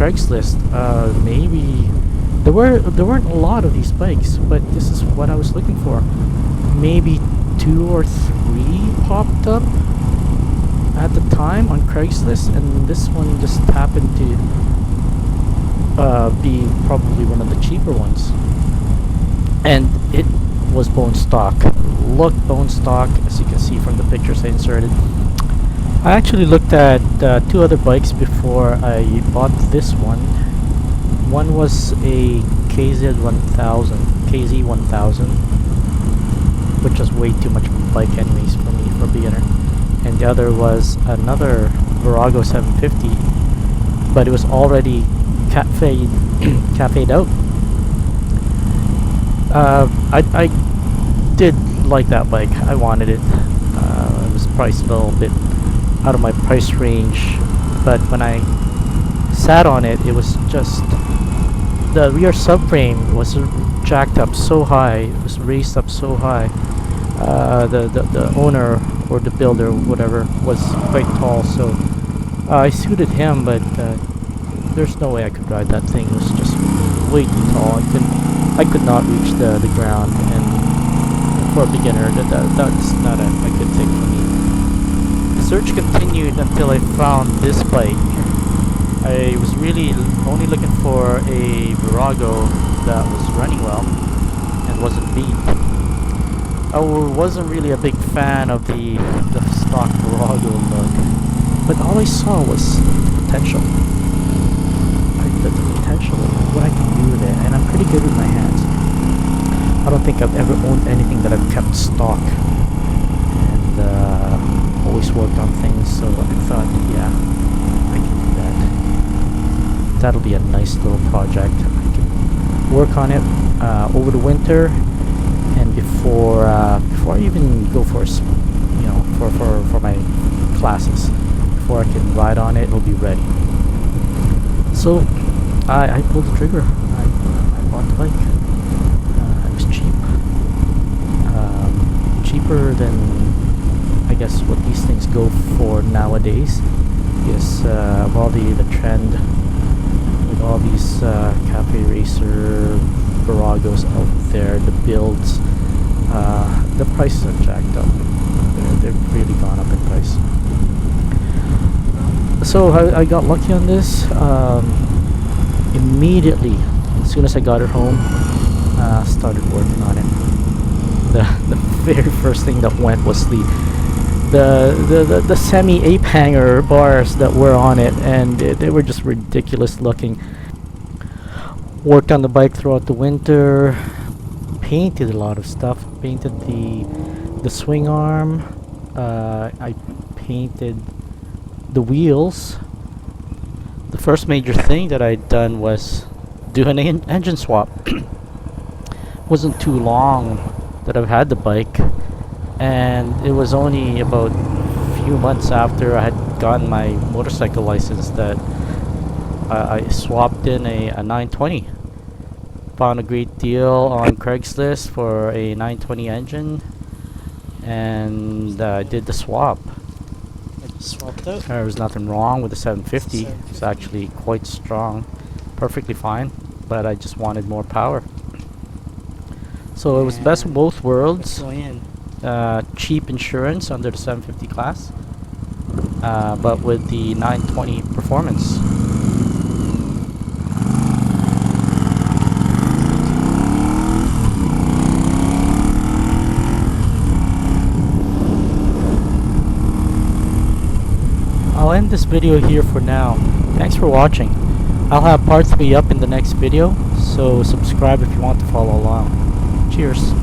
Craigslist. Maybe there weren't a lot of these bikes, but this is what I was looking for. Maybe 2 or 3 popped up at the time on Craigslist, and this one just happened to be probably one of the cheaper ones. And it was bone stock. Looked bone stock, as you can see from the pictures I inserted. I actually looked at 2 other bikes before I bought this one. One was a KZ1000, which was way too much of a bike anyways for me, for a beginner. And the other was another Virago 750, but it was already cafe'd out. I did like that bike. I wanted it. It was priced a little bit out of my price range, but when I sat on it, it was just the rear subframe was jacked up so high. It was raised up so high. The owner or the builder, whatever, was quite tall, so I suited him, but there's no way I could ride that thing. It was just way too tall. I could not reach the ground, and for a beginner, that's not a good thing for me. The search continued until I found this bike. I was really only looking for a Virago that was running well and wasn't beat. I wasn't really a big fan of the stock Virago look, but all I saw was potential. The potential of what I can do with it, and I'm pretty good with my hands. I don't think I've ever owned anything that I've kept stock, and always worked on things, so I thought, yeah, I can do that. That'll be a nice little project. I can work on it over the winter, and before I even go for for my classes, before I can ride on it, it'll be ready. So I pulled the trigger. I bought the bike. It was cheap, cheaper than I guess what these things go for nowadays. Because of all the trend with all these cafe racer Viragos out there, the builds, the prices are jacked up. They've really gone up in price. So I got lucky on this. Immediately, as soon as I got it home, started working on it. The very first thing that went was the semi ape hanger bars that were on it, and they were just ridiculous looking. Worked on the bike throughout the winter. Painted a lot of stuff. Painted the swing arm. I painted the wheels. The first major thing that I'd done was do an engine swap. Wasn't too long that I've had the bike, and it was only about a few months after I had gotten my motorcycle license that I swapped in a 920. Found a great deal on Craigslist for a 920 engine, and did the swap. Swapped out. There was nothing wrong with the 750. It's actually quite strong, perfectly fine, but I just wanted more power. So it was best of both worlds. Cheap insurance under the 750 class, but with the 920 performance. I'll end this video here for now. Thanks for watching. I'll have part 3 up in the next video, so subscribe if you want to follow along. Cheers.